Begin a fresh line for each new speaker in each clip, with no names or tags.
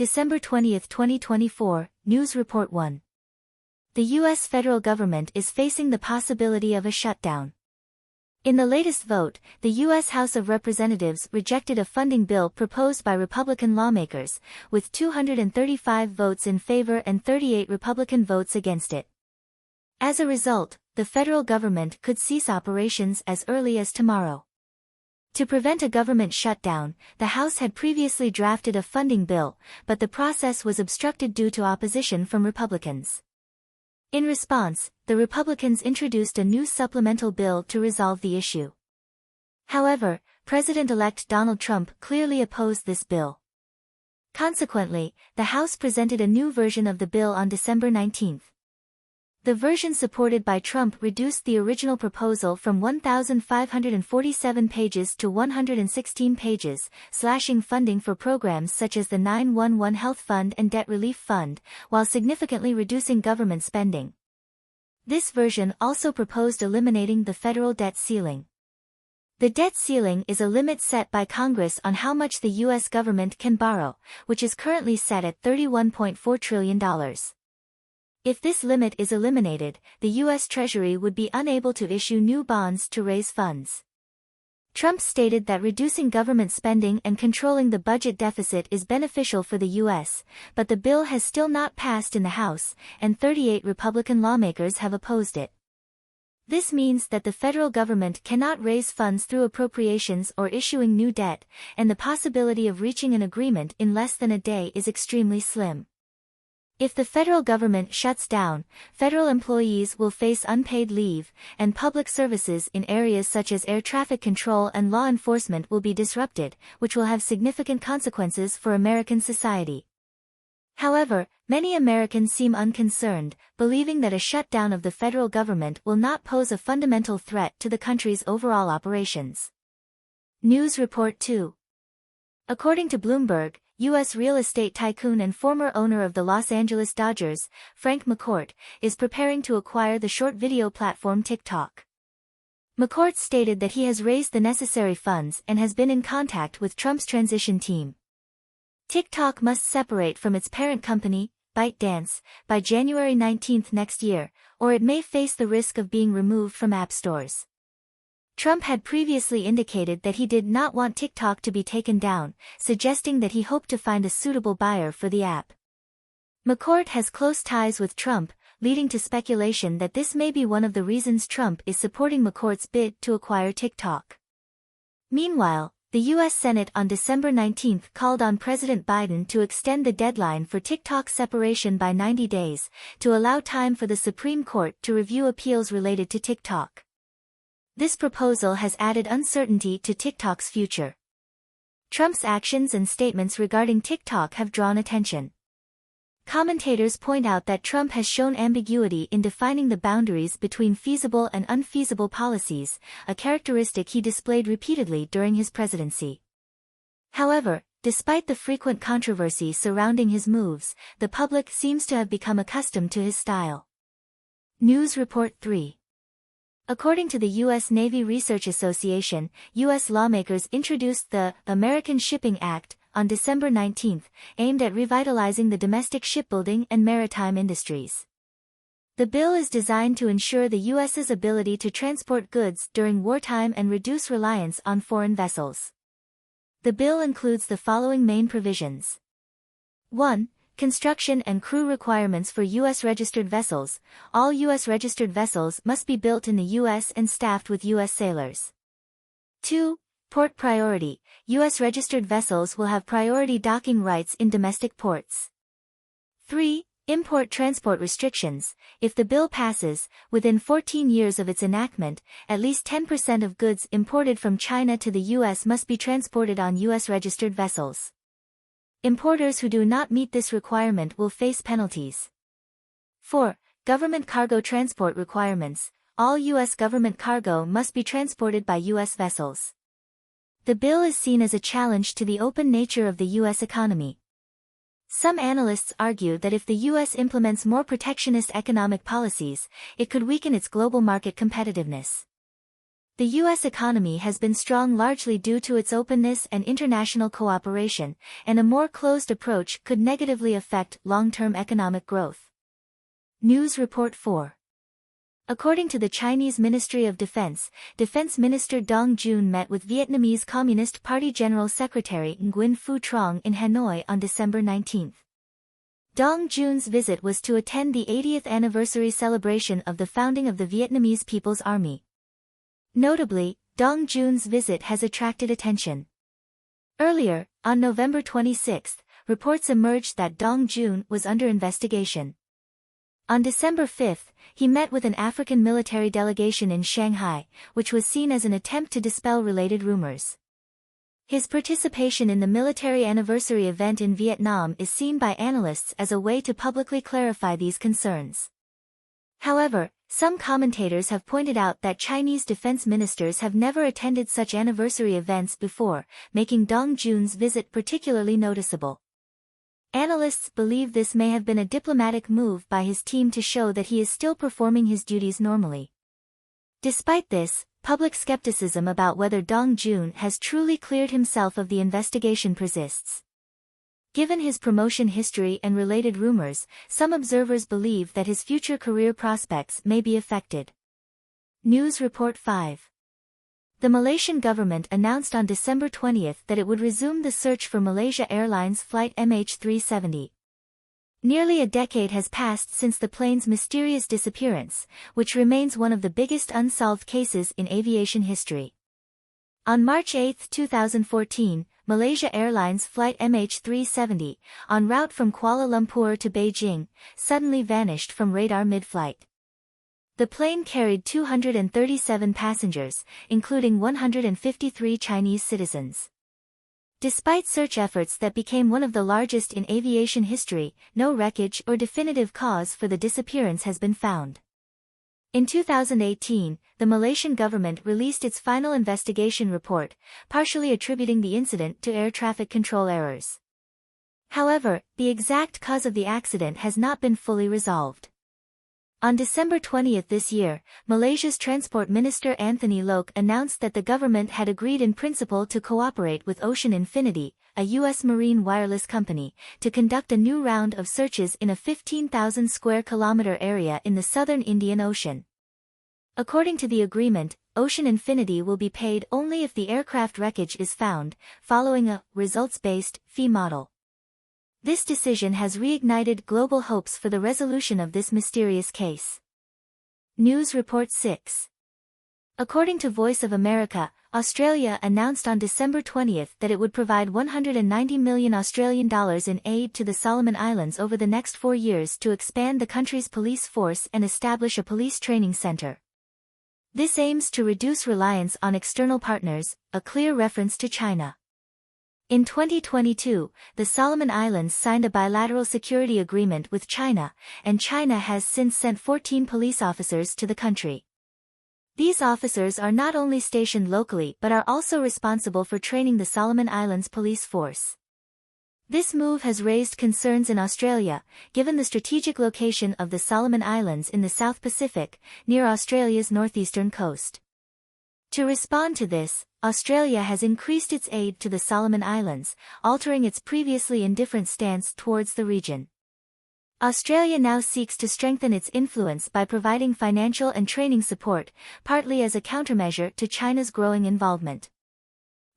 December 20, 2024, News Report 1. The U.S. federal government is facing the possibility of a shutdown. In the latest vote, the U.S. House of Representatives rejected a funding bill proposed by Republican lawmakers, with 235 votes in favor and 38 Republican votes against it. As a result, the federal government could cease operations as early as tomorrow. To prevent a government shutdown, the House had previously drafted a funding bill, but the process was obstructed due to opposition from Republicans. In response, the Republicans introduced a new supplemental bill to resolve the issue. However, President-elect Donald Trump clearly opposed this bill. Consequently, the House presented a new version of the bill on December 19. The version supported by Trump reduced the original proposal from 1,547 pages to 116 pages, slashing funding for programs such as the 911 Health Fund and Debt Relief Fund, while significantly reducing government spending. This version also proposed eliminating the federal debt ceiling. The debt ceiling is a limit set by Congress on how much the U.S. government can borrow, which is currently set at $31.4 trillion. If this limit is eliminated, the U.S. Treasury would be unable to issue new bonds to raise funds. Trump stated that reducing government spending and controlling the budget deficit is beneficial for the U.S., but the bill has still not passed in the House, and 38 Republican lawmakers have opposed it. This means that the federal government cannot raise funds through appropriations or issuing new debt, and the possibility of reaching an agreement in less than a day is extremely slim. If the federal government shuts down, federal employees will face unpaid leave, and public services in areas such as air traffic control and law enforcement will be disrupted, which will have significant consequences for American society. However, many Americans seem unconcerned, believing that a shutdown of the federal government will not pose a fundamental threat to the country's overall operations. News Report 2. According to Bloomberg, U.S. real estate tycoon and former owner of the Los Angeles Dodgers, Frank McCourt, is preparing to acquire the short video platform TikTok. McCourt stated that he has raised the necessary funds and has been in contact with Trump's transition team. TikTok must separate from its parent company, ByteDance, by January 19 next year, or it may face the risk of being removed from app stores. Trump had previously indicated that he did not want TikTok to be taken down, suggesting that he hoped to find a suitable buyer for the app. McCourt has close ties with Trump, leading to speculation that this may be one of the reasons Trump is supporting McCourt's bid to acquire TikTok. Meanwhile, the U.S. Senate on December 19 called on President Biden to extend the deadline for TikTok's separation by 90 days, to allow time for the Supreme Court to review appeals related to TikTok. This proposal has added uncertainty to TikTok's future. Trump's actions and statements regarding TikTok have drawn attention. Commentators point out that Trump has shown ambiguity in defining the boundaries between feasible and unfeasible policies, a characteristic he displayed repeatedly during his presidency. However, despite the frequent controversy surrounding his moves, the public seems to have become accustomed to his style. News Report 3. According to the U.S. Navy Research Association, U.S. lawmakers introduced the American Shipping Act on December 19, aimed at revitalizing the domestic shipbuilding and maritime industries. The bill is designed to ensure the U.S.'s ability to transport goods during wartime and reduce reliance on foreign vessels. The bill includes the following main provisions. 1. Construction and crew requirements for U.S. registered vessels. All U.S. registered vessels must be built in the U.S. and staffed with U.S. sailors. 2. Port priority. U.S. registered vessels will have priority docking rights in domestic ports. 3. Import-transport restrictions. If the bill passes, within 14 years of its enactment, at least 10% of goods imported from China to the U.S. must be transported on U.S. registered vessels. Importers who do not meet this requirement will face penalties. 4. Government cargo transport requirements. All U.S. government cargo must be transported by U.S. vessels. The bill is seen as a challenge to the open nature of the U.S. economy. Some analysts argue that if the U.S. implements more protectionist economic policies, it could weaken its global market competitiveness. The U.S. economy has been strong largely due to its openness and international cooperation, and a more closed approach could negatively affect long-term economic growth. News Report 4. According to the Chinese Ministry of Defense, Defense Minister Dong Jun met with Vietnamese Communist Party General Secretary Nguyen Phu Trong in Hanoi on December 19. Dong Jun's visit was to attend the 80th anniversary celebration of the founding of the Vietnamese People's Army. Notably, Dong Jun's visit has attracted attention. Earlier, on November 26, reports emerged that Dong Jun was under investigation. On December 5, he met with an African military delegation in Shanghai, which was seen as an attempt to dispel related rumors. His participation in the military anniversary event in Vietnam is seen by analysts as a way to publicly clarify these concerns. However, some commentators have pointed out that Chinese defense ministers have never attended such anniversary events before, making Dong Jun's visit particularly noticeable. Analysts believe this may have been a diplomatic move by his team to show that he is still performing his duties normally. Despite this, public skepticism about whether Dong Jun has truly cleared himself of the investigation persists. Given his promotion history and related rumors, some observers believe that his future career prospects may be affected. News Report 5. The Malaysian government announced on December 20 that it would resume the search for Malaysia Airlines flight MH370. Nearly a decade has passed since the plane's mysterious disappearance, which remains one of the biggest unsolved cases in aviation history. On March 8, 2014, Malaysia Airlines flight MH370, en route from Kuala Lumpur to Beijing, suddenly vanished from radar mid-flight. The plane carried 237 passengers, including 153 Chinese citizens. Despite search efforts that became one of the largest in aviation history, no wreckage or definitive cause for the disappearance has been found. In 2018, the Malaysian government released its final investigation report, partially attributing the incident to air traffic control errors. However, the exact cause of the accident has not been fully resolved. On December 20 this year, Malaysia's Transport Minister Anthony Loke announced that the government had agreed in principle to cooperate with Ocean Infinity, a U.S. marine wireless company, to conduct a new round of searches in a 15,000 square kilometer area in the southern Indian Ocean. According to the agreement, Ocean Infinity will be paid only if the aircraft wreckage is found, following a results-based fee model. This decision has reignited global hopes for the resolution of this mysterious case. News Report 6. According to Voice of America, Australia announced on December 20 that it would provide $190 million in aid to the Solomon Islands over the next 4 years to expand the country's police force and establish a police training center. This aims to reduce reliance on external partners, a clear reference to China. In 2022, the Solomon Islands signed a bilateral security agreement with China, and China has since sent 14 police officers to the country. These officers are not only stationed locally but are also responsible for training the Solomon Islands police force. This move has raised concerns in Australia, given the strategic location of the Solomon Islands in the South Pacific, near Australia's northeastern coast. To respond to this, Australia has increased its aid to the Solomon Islands, altering its previously indifferent stance towards the region. Australia now seeks to strengthen its influence by providing financial and training support, partly as a countermeasure to China's growing involvement.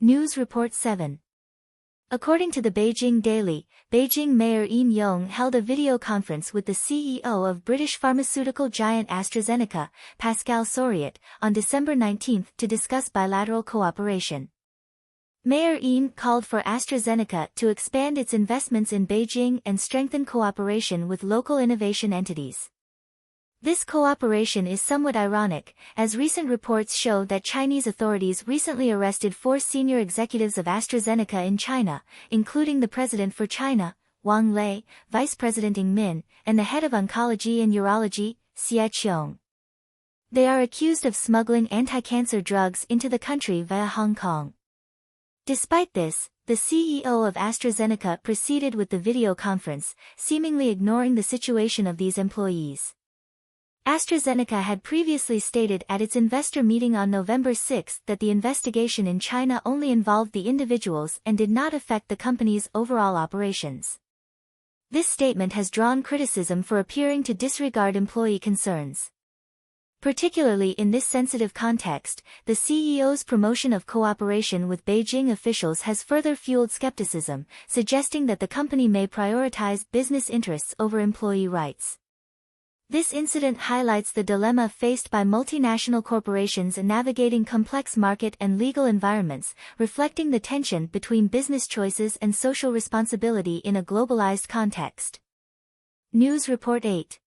News Report 7. According to the Beijing Daily, Beijing Mayor Yin Yong held a video conference with the CEO of British pharmaceutical giant AstraZeneca, Pascal Soriot, on December 19 to discuss bilateral cooperation. Mayor Yin called for AstraZeneca to expand its investments in Beijing and strengthen cooperation with local innovation entities. This cooperation is somewhat ironic, as recent reports show that Chinese authorities recently arrested 4 senior executives of AstraZeneca in China, including the president for China, Wang Lei, Vice President Ng Min, and the head of oncology and urology, Xie Qiong. They are accused of smuggling anti-cancer drugs into the country via Hong Kong. Despite this, the CEO of AstraZeneca proceeded with the video conference, seemingly ignoring the situation of these employees. AstraZeneca had previously stated at its investor meeting on November 6 that the investigation in China only involved the individuals and did not affect the company's overall operations. This statement has drawn criticism for appearing to disregard employee concerns. Particularly in this sensitive context, the CEO's promotion of cooperation with Beijing officials has further fueled skepticism, suggesting that the company may prioritize business interests over employee rights. This incident highlights the dilemma faced by multinational corporations in navigating complex market and legal environments, reflecting the tension between business choices and social responsibility in a globalized context. News Report 8.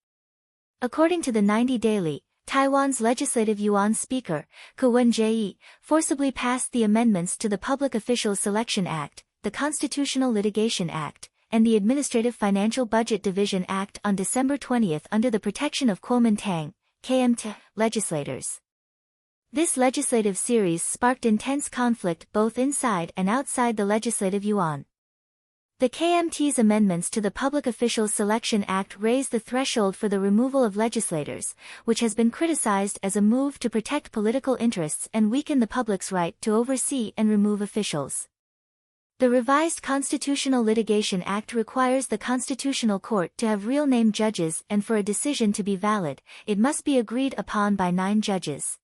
According to the 90 Daily, Taiwan's Legislative Yuan Speaker, Ko Wen-je, forcibly passed the amendments to the Public Officials Selection Act, the Constitutional Litigation Act, and the Administrative Financial Budget Division Act on December 20 under the protection of Kuomintang, KMT, legislators. This legislative series sparked intense conflict both inside and outside the Legislative Yuan. The KMT's amendments to the Public Officials Selection Act raise the threshold for the removal of legislators, which has been criticized as a move to protect political interests and weaken the public's right to oversee and remove officials. The revised Constitutional Litigation Act requires the Constitutional Court to have real-name judges, and for a decision to be valid, it must be agreed upon by 9 judges.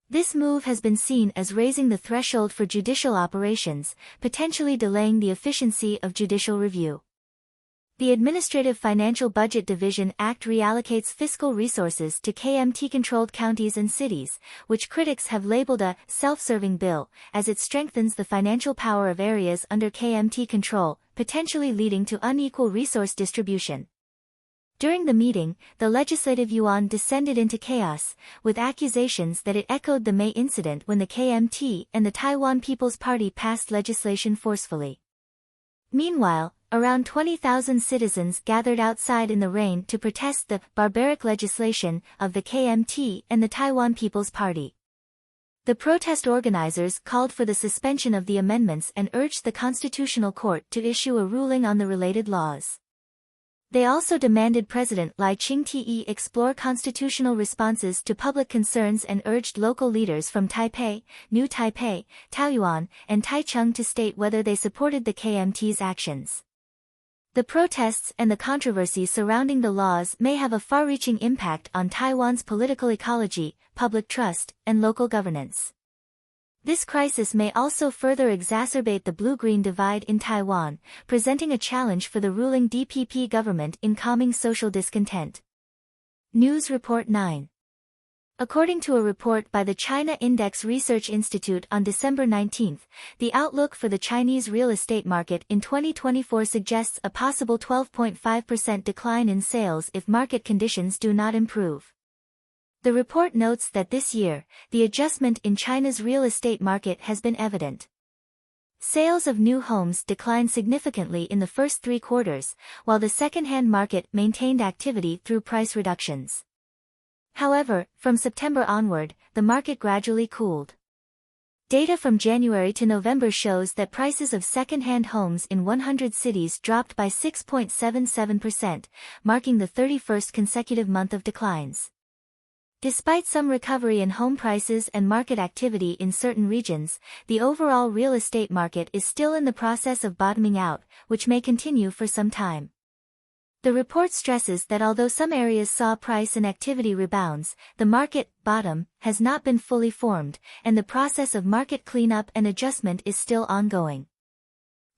This move has been seen as raising the threshold for judicial operations, potentially delaying the efficiency of judicial review. The Administrative Financial Budget Division Act reallocates fiscal resources to KMT-controlled counties and cities, which critics have labeled a self-serving bill, as it strengthens the financial power of areas under KMT control, potentially leading to unequal resource distribution. During the meeting, the Legislative Yuan descended into chaos, with accusations that it echoed the May incident when the KMT and the Taiwan People's Party passed legislation forcefully. Meanwhile, around 20,000 citizens gathered outside in the rain to protest the barbaric legislation of the KMT and the Taiwan People's Party. The protest organizers called for the suspension of the amendments and urged the Constitutional Court to issue a ruling on the related laws. They also demanded President Lai Ching-te explore constitutional responses to public concerns and urged local leaders from Taipei, New Taipei, Taoyuan, and Taichung to state whether they supported the KMT's actions. The protests and the controversy surrounding the laws may have a far-reaching impact on Taiwan's political ecology, public trust, and local governance. This crisis may also further exacerbate the blue-green divide in Taiwan, presenting a challenge for the ruling DPP government in calming social discontent. News Report 9. According to a report by the China Index Research Institute on December 19, the outlook for the Chinese real estate market in 2024 suggests a possible 12.5% decline in sales if market conditions do not improve. The report notes that this year, the adjustment in China's real estate market has been evident. Sales of new homes declined significantly in the first 3 quarters, while the second-hand market maintained activity through price reductions. However, from September onward, the market gradually cooled. Data from January to November shows that prices of second-hand homes in 100 cities dropped by 6.77%, marking the 31st consecutive month of declines. Despite some recovery in home prices and market activity in certain regions, the overall real estate market is still in the process of bottoming out, which may continue for some time. The report stresses that although some areas saw price and activity rebounds, the market bottom has not been fully formed, and the process of market cleanup and adjustment is still ongoing.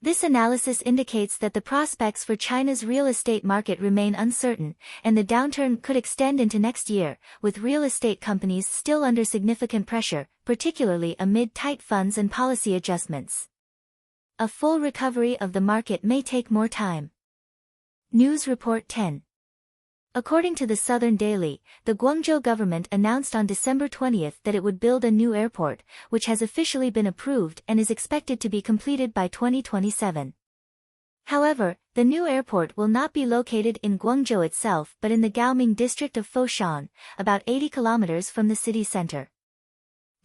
This analysis indicates that the prospects for China's real estate market remain uncertain, and the downturn could extend into next year, with real estate companies still under significant pressure, particularly amid tight funds and policy adjustments. A full recovery of the market may take more time. News Report 10. According to the Southern Daily, the Guangzhou government announced on December 20 that it would build a new airport, which has officially been approved and is expected to be completed by 2027. However, the new airport will not be located in Guangzhou itself but in the Gaoming district of Foshan, about 80 kilometers from the city center.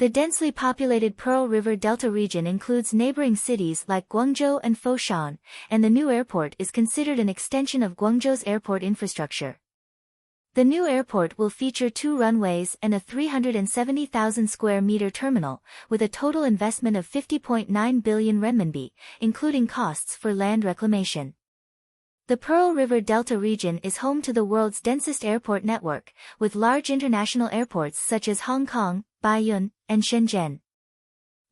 The densely populated Pearl River Delta region includes neighboring cities like Guangzhou and Foshan, and the new airport is considered an extension of Guangzhou's airport infrastructure. The new airport will feature 2 runways and a 370,000 square meter terminal, with a total investment of 50.9 billion renminbi, including costs for land reclamation. The Pearl River Delta region is home to the world's densest airport network, with large international airports such as Hong Kong, Baiyun, and Shenzhen.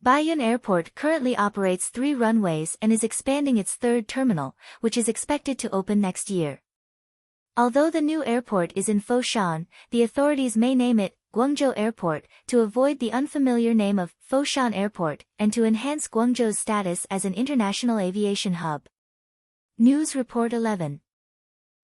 Baiyun Airport currently operates 3 runways and is expanding its 3rd terminal, which is expected to open next year. Although the new airport is in Foshan, the authorities may name it Guangzhou Airport to avoid the unfamiliar name of Foshan Airport and to enhance Guangzhou's status as an international aviation hub. News Report 11.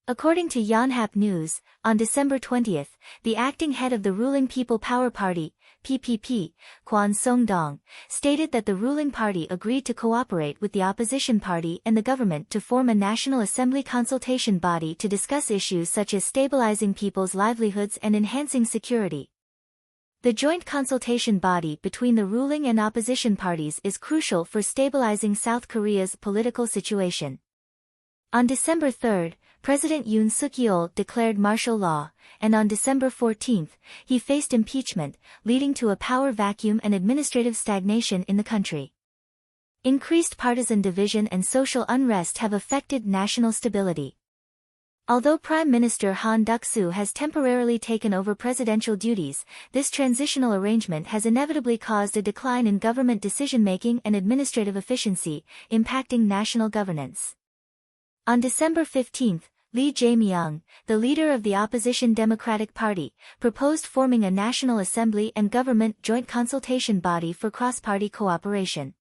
According to Yonhap News, on December 20, the acting head of the ruling People Power Party, PPP, Quan Song-dong, stated that the ruling party agreed to cooperate with the opposition party and the government to form a National Assembly consultation body to discuss issues such as stabilizing people's livelihoods and enhancing security. The joint consultation body between the ruling and opposition parties is crucial for stabilizing South Korea's political situation. On December 3, President Yoon Suk-yeol declared martial law, and on December 14, he faced impeachment, leading to a power vacuum and administrative stagnation in the country. Increased partisan division and social unrest have affected national stability. Although Prime Minister Han Duck-soo has temporarily taken over presidential duties, this transitional arrangement has inevitably caused a decline in government decision-making and administrative efficiency, impacting national governance. On December 15, Lee Jae-myung, the leader of the opposition Democratic Party, proposed forming a National Assembly and government joint consultation body for cross-party cooperation.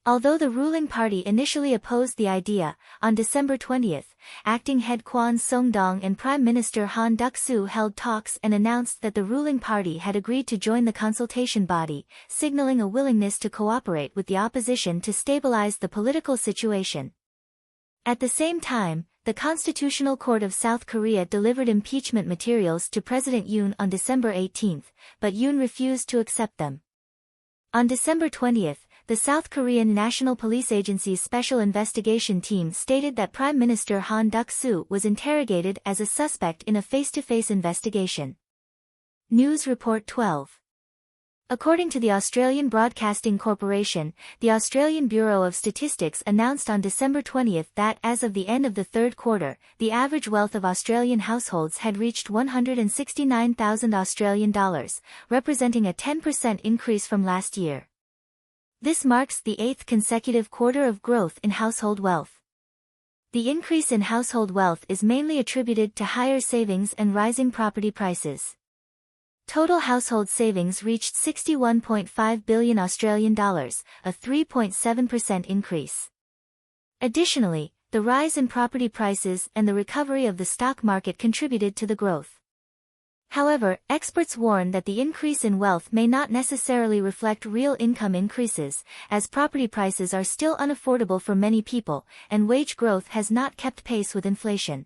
Although the ruling party initially opposed the idea, on December 20, acting head Kwon Song-dong and Prime Minister Han Duck-soo held talks and announced that the ruling party had agreed to join the consultation body, signaling a willingness to cooperate with the opposition to stabilize the political situation. At the same time, the Constitutional Court of South Korea delivered impeachment materials to President Yoon on December 18, but Yoon refused to accept them. On December 20, the South Korean National Police Agency's Special Investigation Team stated that Prime Minister Han Duck-soo was interrogated as a suspect in a face-to-face investigation. News Report 12. According to the Australian Broadcasting Corporation, the Australian Bureau of Statistics announced on December 20 that as of the end of the 3rd quarter, the average wealth of Australian households had reached 169,000 Australian dollars, representing a 10% increase from last year. This marks the 8th consecutive quarter of growth in household wealth. The increase in household wealth is mainly attributed to higher savings and rising property prices. Total household savings reached 61.5 billion Australian dollars, a 3.7% increase. Additionally, the rise in property prices and the recovery of the stock market contributed to the growth. However, experts warn that the increase in wealth may not necessarily reflect real income increases, as property prices are still unaffordable for many people, and wage growth has not kept pace with inflation.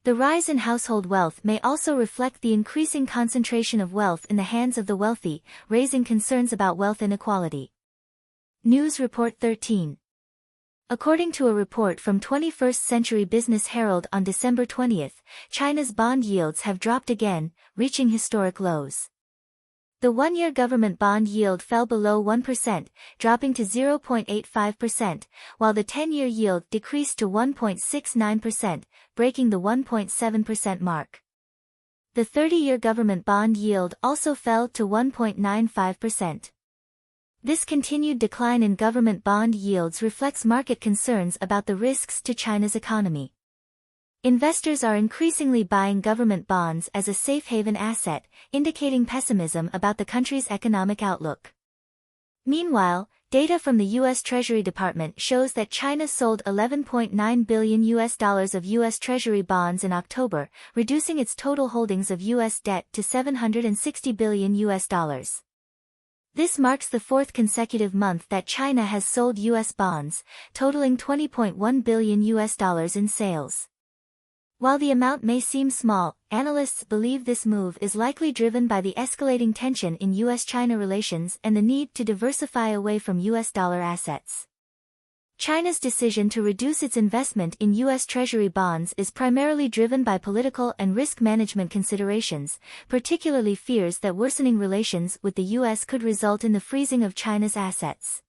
The rise in household wealth may also reflect the increasing concentration of wealth in the hands of the wealthy, raising concerns about wealth inequality. News Report 13. According to a report from 21st Century Business Herald on December 20, China's bond yields have dropped again, reaching historic lows. The one-year government bond yield fell below 1%, dropping to 0.85%, while the 10-year yield decreased to 1.69%, breaking the 1.7% mark. The 30-year government bond yield also fell to 1.95%. This continued decline in government bond yields reflects market concerns about the risks to China's economy. Investors are increasingly buying government bonds as a safe haven asset, indicating pessimism about the country's economic outlook. Meanwhile, data from the U.S. Treasury Department shows that China sold $11.9 billion of U.S. Treasury bonds in October, reducing its total holdings of U.S. debt to $760 billion. This marks the 4th consecutive month that China has sold U.S. bonds, totaling $20.1 billion in sales. While the amount may seem small, analysts believe this move is likely driven by the escalating tension in U.S.-China relations and the need to diversify away from U.S. dollar assets. China's decision to reduce its investment in U.S. Treasury bonds is primarily driven by political and risk management considerations, particularly fears that worsening relations with the U.S. could result in the freezing of China's assets.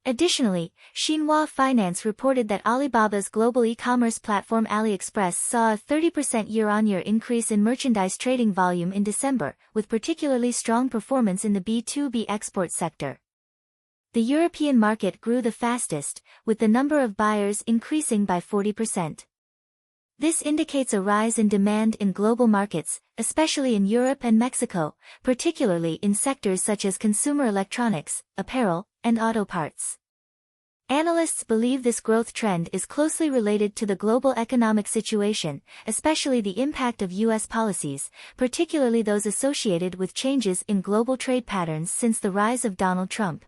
Additionally, Xinhua Finance reported that Alibaba's global e-commerce platform AliExpress saw a 30% year-on-year increase in merchandise trading volume in December, with particularly strong performance in the B2B export sector. The European market grew the fastest, with the number of buyers increasing by 40%. This indicates a rise in demand in global markets, especially in Europe and Mexico, particularly in sectors such as consumer electronics, apparel, and auto parts. Analysts believe this growth trend is closely related to the global economic situation, especially the impact of U.S. policies, particularly those associated with changes in global trade patterns since the rise of Donald Trump.